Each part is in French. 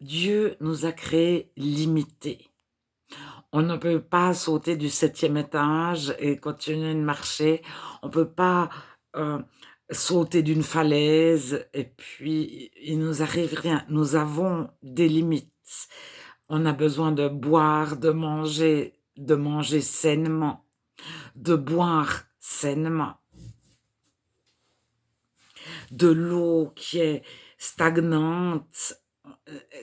Dieu nous a créés limités. On ne peut pas sauter du 7e étage et continuer de marcher. On ne peut pas, heu, sauter d'une falaise et puis il nous arrive rien. Nous avons des limites. On a besoin de manger sainement, de boire sainement, de l'eau qui est stagnante,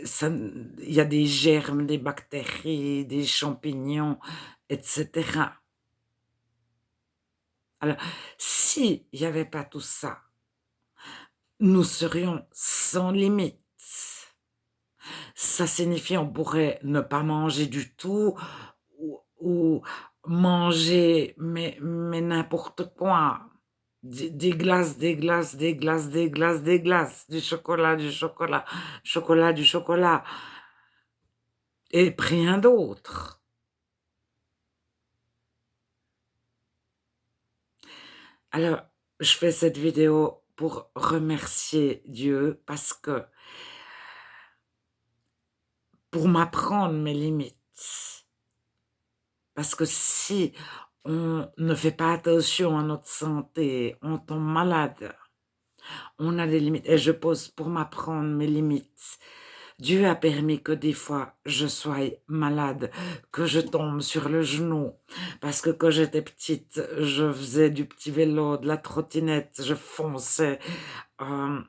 ça il y a des germes, des bactéries, des champignons et cetera. Alors, s'il y avait pas tout ça, nous serions sans limite. Ça signifie on pourrait ne pas manger du tout ou manger mais n'importe quoi. Des glaces, des glaces, des glaces, des glaces, des glaces, du chocolat, du chocolat, chocolat, du chocolat et rien d'autre. Alors, je fais cette vidéo pour remercier Dieu parce que pour m'apprendre mes limites. Parce que si on ne fait pas attention à notre santé, on tombe malade, on a des limites et je pose pour m'apprendre mes limites. Dieu a permis que des fois je sois malade, que je tombe sur le genou, parce que quand j'étais petite, je faisais du petit vélo, de la trottinette, je fonçais. Hem,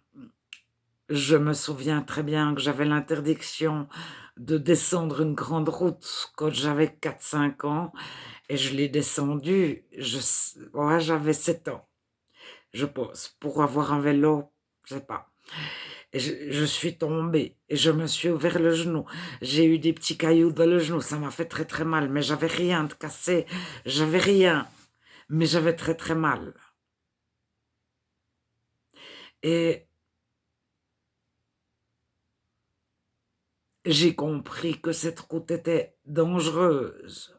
je me souviens très bien que j'avais l'interdiction de descendre une grande route quand j'avais 4, 5 ans et je l'ai descendue, ouais, j'avais 7 ans, je pense, pour avoir un vélo, je sais pas. Et je suis tombée et je me suis ouvert le genou. J'ai eu des petits cailloux dans le genou, ça m'a fait très, très mal, mais j'avais rien de cassé, j'avais rien, mais j'avais très, très mal. Et j'ai compris que cette route était dangereuse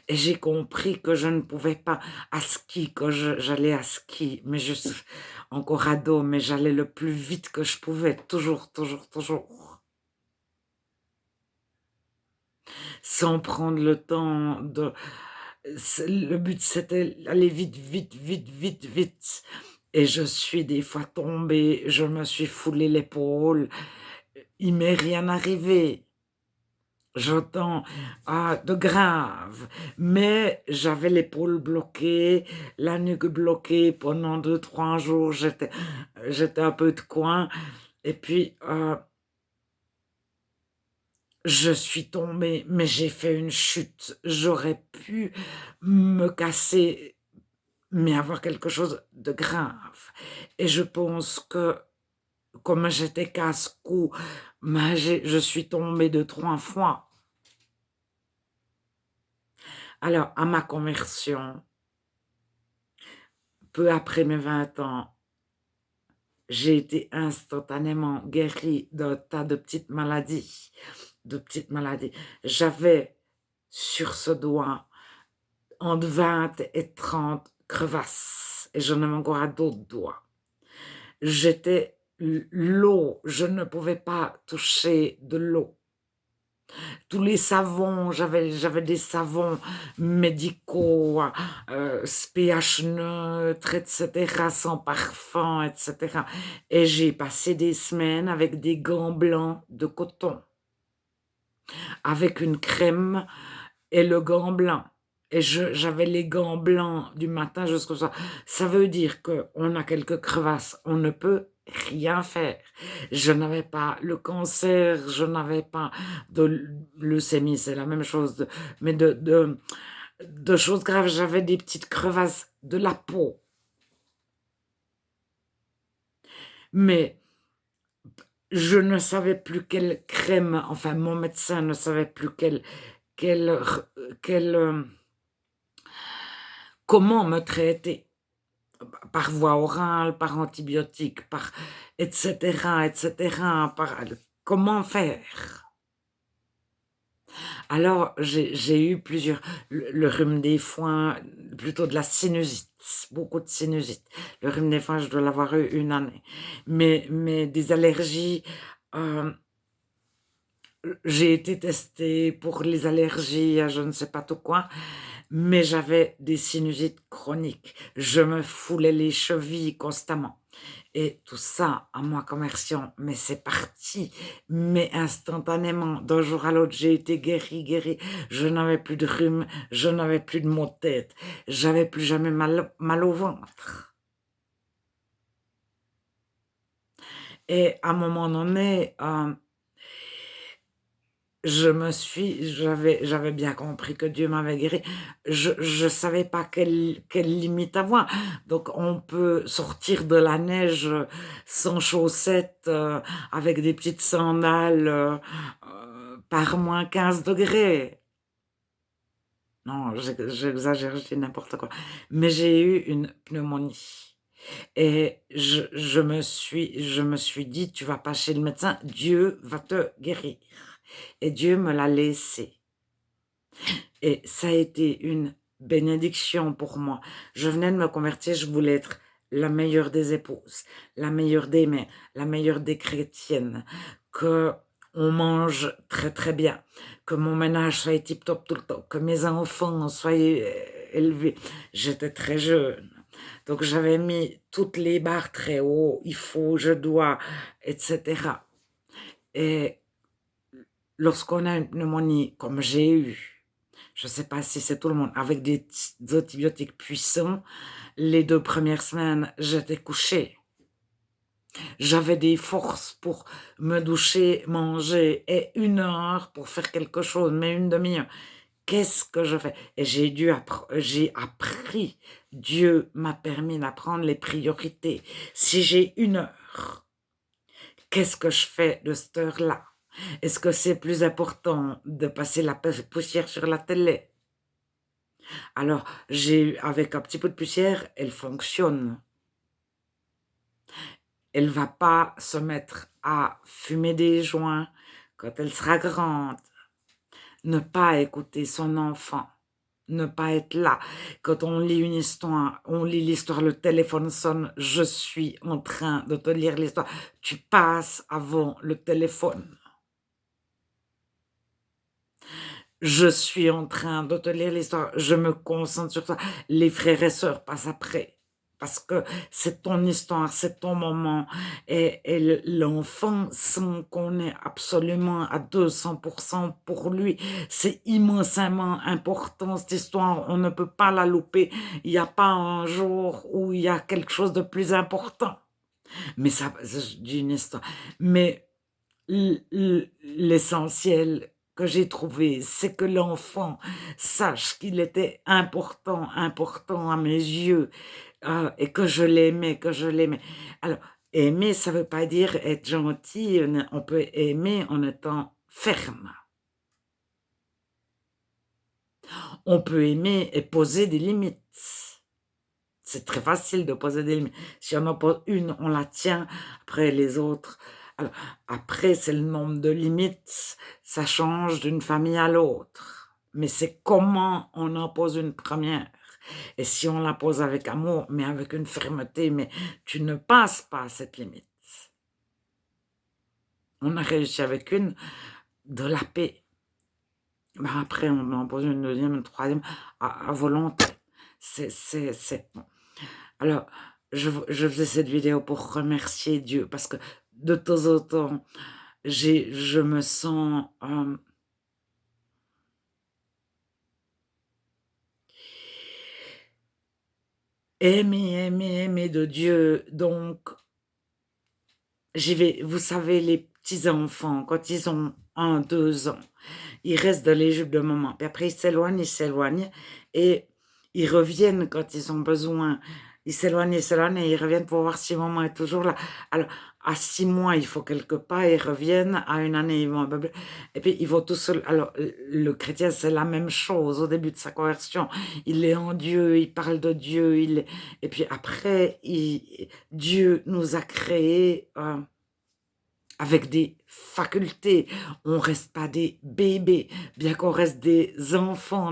et j'ai compris que je ne pouvais pas à ski, quand j'allais à ski, mais je suis encore ado, mais j'allais le plus vite que je pouvais, toujours, toujours, toujours. Sans prendre le temps de le but c'était aller vite, vite, vite, vite, vite et je suis des fois tombée, je me suis foulé l'épaule, il m'est rien arrivé. J'entends, de grave, mais j'avais l'épaule bloquée, la nuque bloquée pendant 2, 3 jours, j'étais un peu de coin et puis, je suis tombée, mais j'ai fait une chute. J'aurais pu me casser, mais avoir quelque chose de grave et je pense que comme j'étais casse-cou, ben, je suis tombée 2, 3 fois. Alors à ma conversion, peu après mes 20 ans, j'ai été instantanément guérie d'un tas de petites maladies. J'avais sur ce doigt entre 20 et 30 crevasses et j'en avais encore à d'autres doigts. J'étais l'eau, je ne pouvais pas toucher de l'eau. Tous les savons, j'avais des savons médicaux, pH neutre et cetera, sans parfum et cetera et j'ai passé des semaines avec des gants blancs de coton, avec une crème et le gant blanc et j'avais les gants blancs du matin jusqu'au soir. Ça veut dire qu'on a quelques crevasses, on ne peut rien faire. Je n'avais pas le cancer, je n'avais pas de leucémie, c'est la même chose, mais de choses graves, j'avais des petites crevasses de la peau. Mais je ne savais plus quelle crème, enfin mon médecin ne savait plus quelle r quelle, comment me traiter. Par voie orale, par antibiotiques, par et cetera, par comment faire? Alors j'ai eu plusieurs le rhume des foins, plutôt de la sinusite. beaucoup de sinusite. Le rhume des foins, je dois l'avoir eu une année. Mais des allergies, euh, j'ai été testée pour les allergies à je ne sais pas tout quoi, mais j'avais des sinusites chroniques. Je me foulais les chevilles constamment. Et tout ça, à moi, commerçant, mais c'est parti, mais instantanément, d'un jour à l'autre, j'ai été guérie, guérie. Je n'avais plus de rhume, je n'avais plus de maux de tête, j'avais plus jamais mal au ventre. Et à un moment donné, j'avais bien compris que Dieu m'avait guéri. Je savais pas quelle limite avoir. Donc on peut sortir de la neige sans chaussettes, avec des petites sandales, par moins 15 degrés. Non, j'exagère, je dis n'importe quoi. Mais j'ai eu une pneumonie. Et je me suis dit, tu vas pas chez le médecin, Dieu va te guérir. Et Dieu me l'a laissé. Et ça a été une bénédiction pour moi. Je venais de me convertir, je voulais être la meilleure des épouses, la meilleure des mères, la meilleure des chrétiennes, que on mange très très bien, que mon ménage soit tip-top tout le temps, que mes enfants soient élevés. J'étais très jeune. Donc j'avais mis toutes les barres très haut, il faut, je dois, etc. Et lorsqu'on a une pneumonie, comme j'ai eu, je ne sais pas si c'est tout le monde, avec des antibiotiques puissants, les 2 premières semaines, j'étais couchée. J'avais des forces pour me doucher, manger, et 1 heure pour faire quelque chose, mais une demi-heure. Qu'est-ce que je fais? Et j'ai appris. Dieu m'a permis d'apprendre les priorités. Si j'ai 1 heure, qu'est-ce que je fais de cette heure-là? Est-ce que c'est plus important de passer la poussière sur la télé? Alors, avec un petit peu de poussière, elle fonctionne. Elle va pas se mettre à fumer des joints quand elle sera grande. Ne pas écouter son enfant. Ne pas être là. Quand on lit une histoire, on lit l'histoire, le téléphone sonne, je suis en train de te lire l'histoire. Tu passes avant le téléphone. Je suis en train de te lire l'histoire, je me concentre sur ça. Les frères et sœurs passent après, parce que c'est ton histoire, c'est ton moment. Et l'enfant sent qu'on est absolument à 200% pour lui. C'est immensément important, cette histoire. On ne peut pas la louper. Il n'y a pas un jour où il y a quelque chose de plus important. Mais ça, je dis une histoire. Mais l'essentiel que j'ai trouvé, c'est que l'enfant sache qu'il était important, important à mes yeux, et que je l'aimais, que je l'aimais. Alors, aimer, ça veut pas dire être gentil, on peut aimer en étant ferme. On peut aimer et poser des limites. C'est très facile de poser des limites. Si on en pose une, on la tient, après les autres. Alors, après, c'est le nombre de limites, ça change d'une famille à l'autre. Mais c'est comment on en pose une première. Et si on la pose avec amour, mais avec une fermeté, mais tu ne passes pas cette limite. On a réussi avec une, de la paix. Ben après, on en pose une deuxième, une troisième, à volonté. Bon. Alors, je faisais cette vidéo pour remercier Dieu, parce que de temps en temps, je me sens aimée, aimée, aimée de Dieu. Donc, j'y vais. Vous savez, les petits-enfants, quand ils ont 1, 2 ans, ils restent dans les jupes de maman. Puis après, ils s'éloignent, et ils reviennent quand ils ont besoin. Ils s'éloignent, et ils reviennent pour voir si maman est toujours là. Alors, à 6 mois, il faut quelque part, ils reviennent. À 1 année, ils vont un peu plus. Et puis, ils vont tout seuls. Alors, le chrétien, c'est la même chose au début de sa conversion. Il est en Dieu, il parle de Dieu. Et puis après, Dieu nous a créés avec des facultés. On reste pas des bébés, bien qu'on reste des enfants.